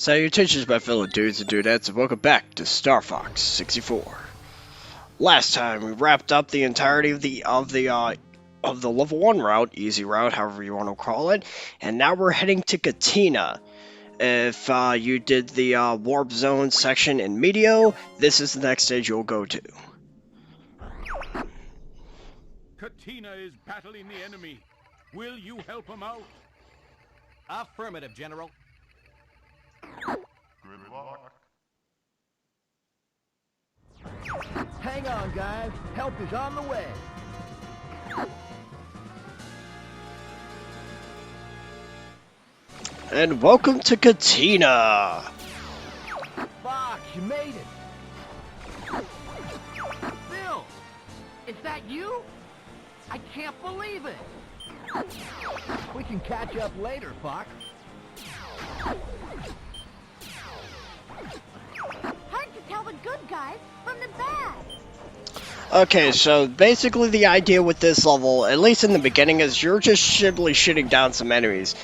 Salutations, my fellow dudes and dudettes, and welcome back to Star Fox 64. Last time we wrapped up the entirety of the level 1 route, easy route, however you want to call it, and now we're heading to Katina. If you did the warp zone section in Medio, this is the next stage you'll go to. Katina is battling the enemy. Will you help him out? Affirmative, General. Good luck. Hang on, guys. Help is on the way. And welcome to Katina! Fox, you made it. Bill! Is that you? I can't believe it! We can catch up later, Fox. Hard to tell the good guys from the bad. Okay, so basically the idea with this level, at least in the beginning, is you're just simply shooting down some enemies.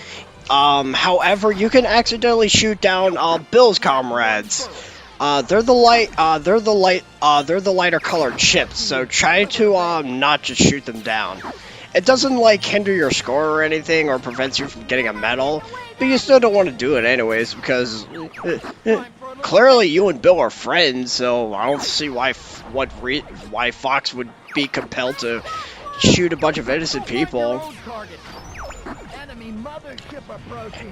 However, you can accidentally shoot down Bill's comrades. They're the lighter colored chips, so try to not just shoot them down. It doesn't like hinder your score or anything, or prevents you from getting a medal, but you still don't want to do it anyways because clearly you and Bill are friends. So I don't see why Fox would be compelled to shoot a bunch of innocent people.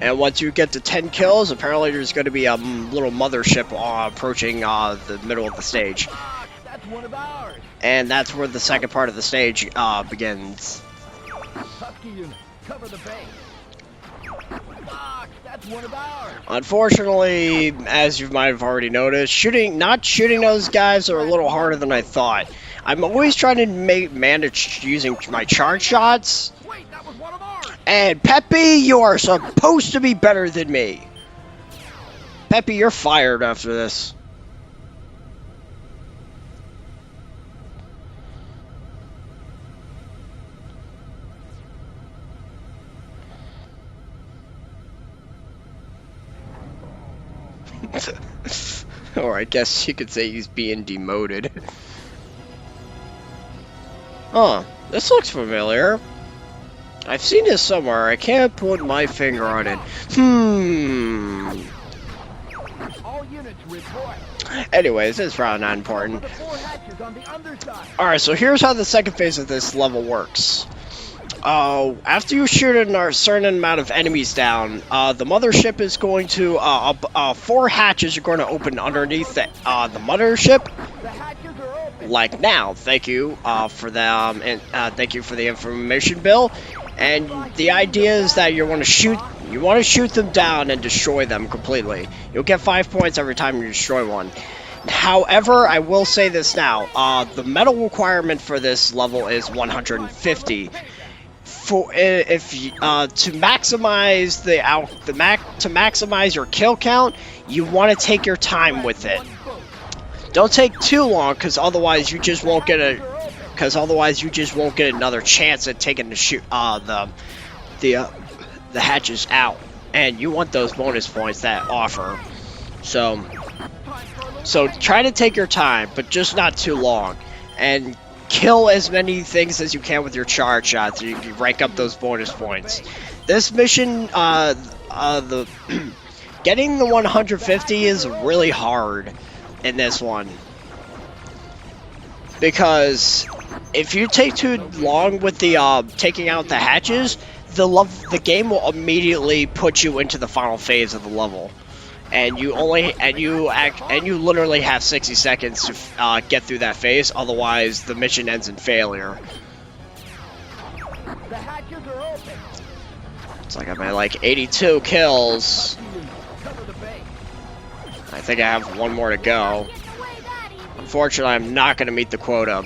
And once you get to 10 kills, apparently there's going to be a little mothership approaching the middle of the stage. And that's where the second part of the stage begins. Unfortunately, as you might have already noticed, not shooting those guys are a little harder than I thought. I'm always trying to manage using my charge shots. And Peppy, you are supposed to be better than me. Peppy, you're fired after this. Or I guess you could say he's being demoted. Huh, this looks familiar. I've seen this somewhere. I can't put my finger on it. Anyways, it's probably not important. Alright, so here's how the second phase of this level works. After you shoot a certain amount of enemies down, the mothership is going to, 4 hatches are going to open underneath the mothership. Like now. Thank you for them, and thank you for the information, Bill. And the idea is that you want to shoot them down and destroy them completely. You'll get 5 points every time you destroy one. However, I will say this now: the medal requirement for this level is 150. To maximize your kill count, you want to take your time with it. Don't take too long, because otherwise you just won't get another chance at taking the hatches out, and you want those bonus points that offer. So try to take your time, but just not too long, and kill as many things as you can with your charge shots. You can rank up those bonus points. This mission, getting the 150 is really hard in this one, because if you take too long with the taking out the hatches, the game will immediately put you into the final phase of the level, and you literally have 60 seconds to get through that phase. Otherwise, the mission ends in failure. It's like I'm at like 82 kills. I think I have one more to go. Unfortunately, I'm not going to meet the quota.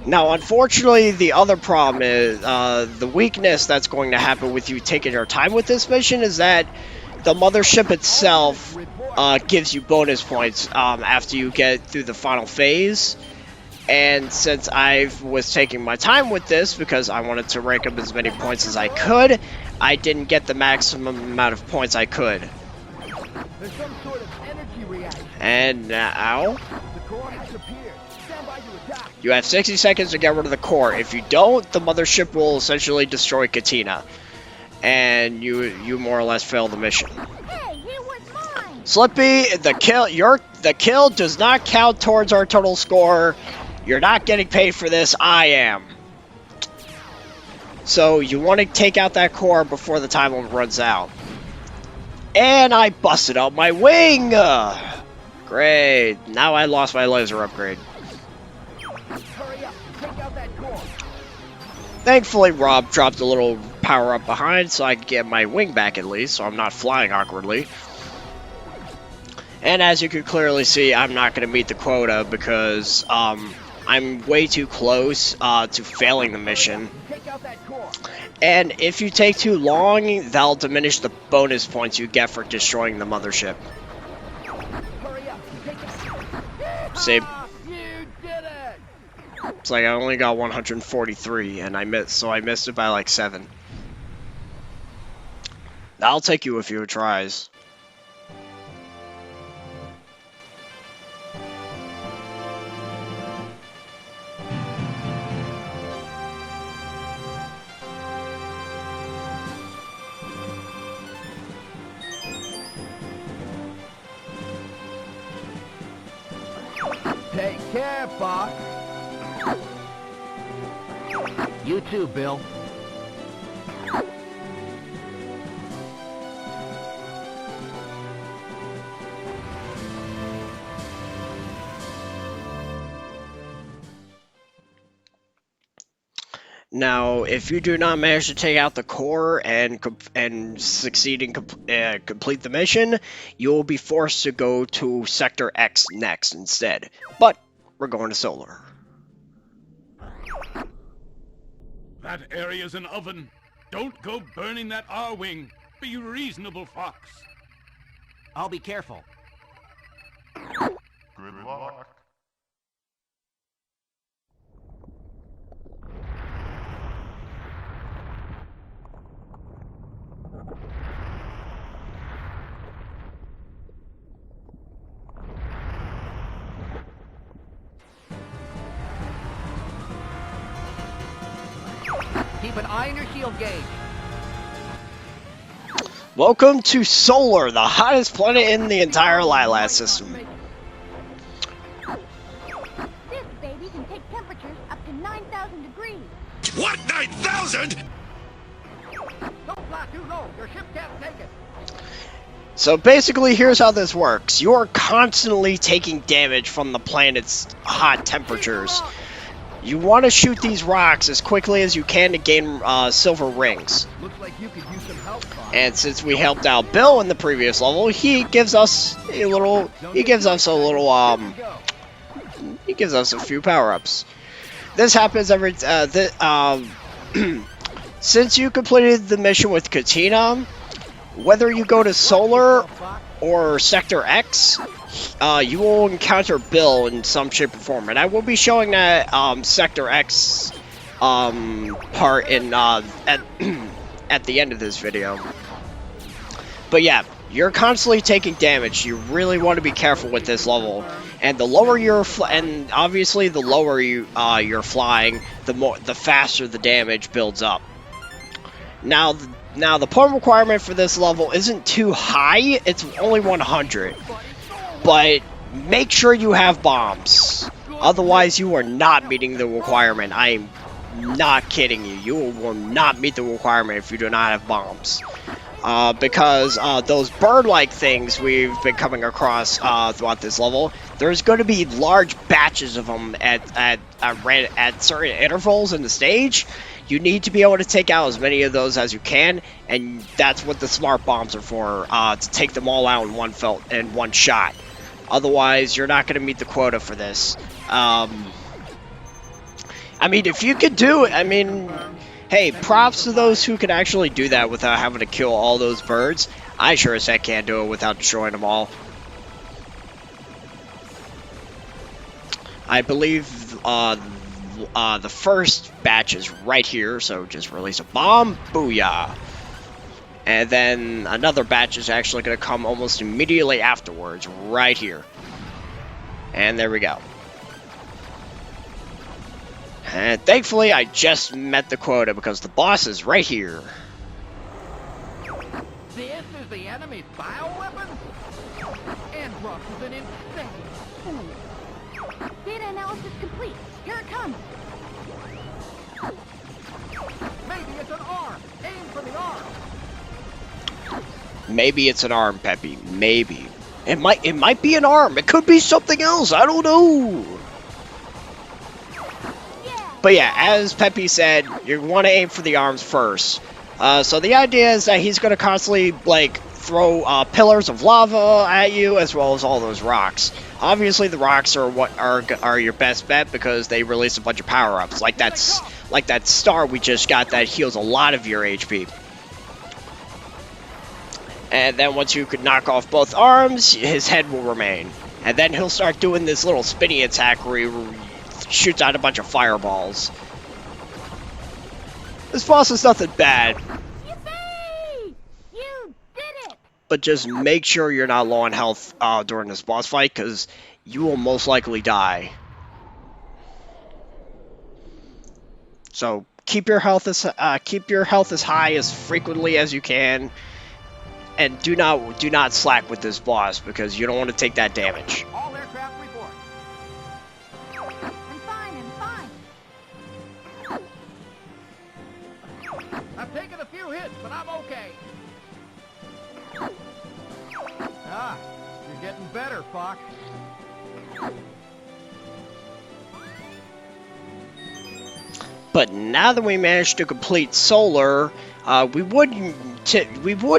Now, unfortunately, the other problem is the weakness that's going to happen with you taking your time with this mission is that the mothership itself gives you bonus points after you get through the final phase. And since I was taking my time with this because I wanted to rank up as many points as I could, I didn't get the maximum amount of points I could. There's some sort of energy reaction. And now, The core has appeared. Stand by to attack. you have 60 seconds to get rid of the core. If you don't, the mothership will essentially destroy Katina. And you more or less fail the mission. Hey, he was mine! Slippy, the kill does not count towards our total score. You're not getting paid for this. I am. So you want to take out that core before the time limit runs out. And I busted out my wing! Great. Now I lost my laser upgrade. Hurry up. Take out that core. Thankfully, Rob dropped a little power up behind so I can get my wing back at least, so I'm not flying awkwardly. And as you can clearly see, I'm not going to meet the quota because I'm way too close to failing the mission. Take out that core. And if you take too long, that'll diminish the bonus points you get for destroying the mothership. Hurry up. Take it. See, You did it. it's like I only got 143, and I missed it by like 7. That'll take you a few tries. Take care, Fox. You too, Bill. Now, if you do not manage to take out the core and succeed in complete the mission, you will be forced to go to Sector X next instead. But we're going to Solar. That area's an oven. Don't go burning that R-wing. Be reasonable, Fox. I'll be careful. Good luck. Keep an eye on your shield gauge. Welcome to Solar, the hottest planet in the entire Lylat System. This baby can take temperatures up to 9,000 degrees. What? 9,000? Don't fly too low. Your ship can't take it. So basically, here's how this works. You are constantly taking damage from the planet's hot temperatures. You want to shoot these rocks as quickly as you can to gain silver rings. Looks like you could use some help, Fox. And since we helped out Bill in the previous level, he gives us a little. He gives us a little. He gives us a few power-ups. This happens every. Since you completed the mission with Katina, whether you go to Solar or Sector X, you will encounter Bill in some shape or form, and I will be showing that Sector X part in at the end of this video. But yeah, you're constantly taking damage. You really want to be careful with this level, and the lower you're and obviously the lower you're flying, the faster the damage builds up. Now the point requirement for this level isn't too high. It's only 100. But make sure you have bombs. Otherwise, you are not meeting the requirement. I am not kidding you. You will not meet the requirement if you do not have bombs. Because those bird-like things we've been coming across throughout this level, there's going to be large batches of them at certain intervals in the stage. You need to be able to take out as many of those as you can, and that's what the smart bombs are for, to take them all out in one shot. Otherwise, you're not going to meet the quota for this. I mean, if you could do it, I mean, hey, props to those who can actually do that without having to kill all those birds. I sure as heck can't do it without destroying them all. I believe the first batch is right here, so just release a bomb, booyah. And then another batch is actually going to come almost immediately afterwards, right here. And there we go. And thankfully, I just met the quota because the boss is right here. This is the enemy's bioweapon? Androx is an insane fool. Data analysis complete. Here it comes. Maybe it's an arm. Aim for the arm. Maybe it's an arm, Peppy. Maybe. It might be an arm. It could be something else. I don't know. But yeah, as Peppy said, you want to aim for the arms first. So the idea is that he's going to constantly, like, throw pillars of lava at you, as well as all those rocks. Obviously, the rocks are what are your best bet because they release a bunch of power-ups, like that star we just got that heals a lot of your HP. And then once you could knock off both arms, his head will remain. And then he'll start doing this little spinny attack where he shoots out a bunch of fireballs. This boss is nothing bad. Yippee! You did it! But just make sure you're not low on health during this boss fight, because you will most likely die. So keep your health as high as frequently as you can, and do not slack with this boss because you don't want to take that damage. All aircraft report. I'm fine. I've taken a few hits, but I'm okay. Ah, you're getting better, Fox. But now that we managed to complete Solar, we would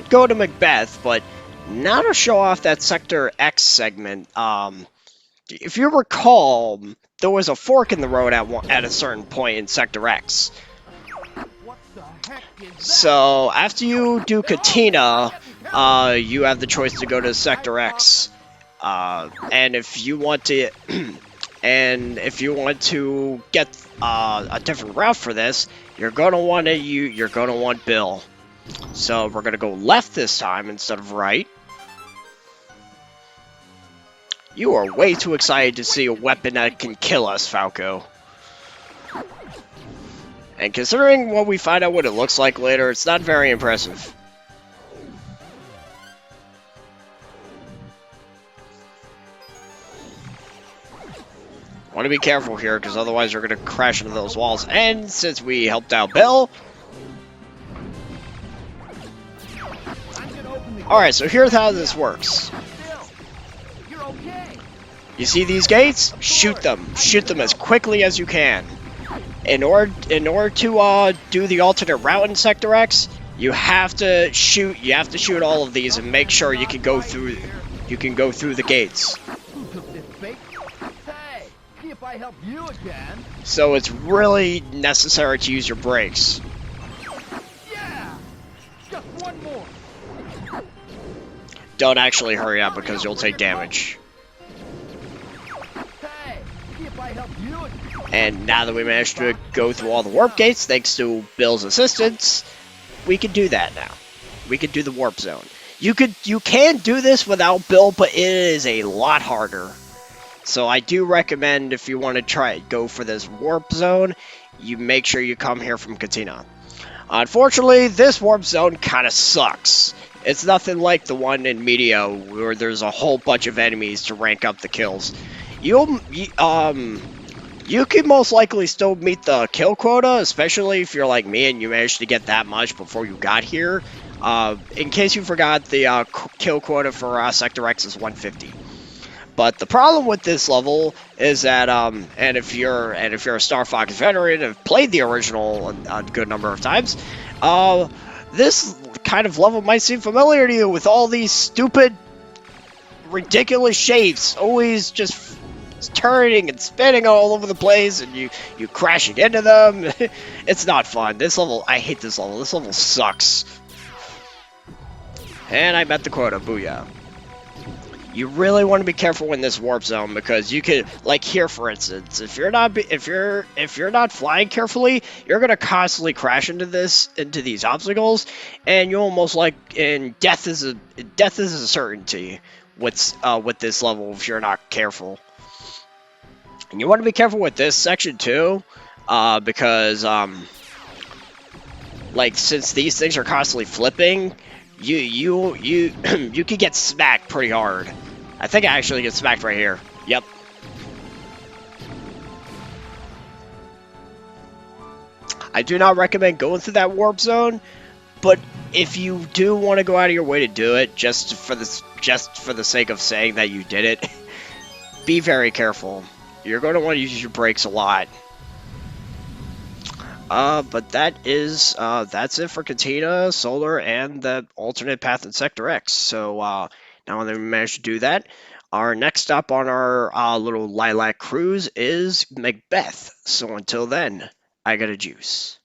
go to Macbeth, but now to show off that Sector X segment. If you recall, there was a fork in the road at a certain point in Sector X. What the heck is that? So after you do Katina, you have the choice to go to Sector X, and if you want to, get a different route for this, you're gonna want Bill. So we're gonna go left this time instead of right. You are way too excited to see a weapon that can kill us, Falco. And considering what we find out what it looks like later, it's not very impressive. Want to be careful here, because otherwise you're going to crash into those walls. And since we helped out Bill... Alright, so here's how this works. You're okay. You see these gates? Shoot them. Shoot them as quickly as you can. In order to do the alternate route in Sector X, you have to shoot all of these and make sure you can go through the gates. Who took this bait? Hey, see if I help you again. So it's really necessary to use your brakes. Yeah. Just one more. Don't actually hurry up because you'll take damage. Hey, see if I help you again. And now that we managed to go through all the warp gates, thanks to Bill's assistance, we can do that now. We can do the warp zone. You can do this without Bill, but it is a lot harder. So I do recommend if you want to go for this warp zone, you make sure you come here from Katina. Unfortunately, this warp zone kind of sucks. It's nothing like the one in Media where there's a whole bunch of enemies to rank up the kills. You can most likely still meet the kill quota, especially if you're like me and you managed to get that much before you got here. In case you forgot, the kill quota for Sector X is 150. But the problem with this level is that, and if you're a Star Fox veteran and have played the original a good number of times, this kind of level might seem familiar to you with all these stupid, ridiculous shapes, always just turning and spinning all over the place, and you crashing into them. It's not fun. This level, I hate this level. This level sucks. And I met the quota. Booyah. You really want to be careful in this warp zone because you could, like here for instance, if you're not flying carefully, you're gonna constantly crash into these obstacles, and you almost and death is a certainty with this level if you're not careful. And you want to be careful with this section too, because like since these things are constantly flipping, you could get smacked pretty hard. I think I actually get smacked right here. Yep. I do not recommend going through that warp zone, but if you do want to go out of your way to do it, just for the sake of saying that you did it, be very careful. You're going to want to use your brakes a lot. But that's it for Katina, Solar, and the alternate path in Sector X. So, now that we managed to do that, our next stop on our little Lylat cruise is Macbeth. So until then, I got a juice.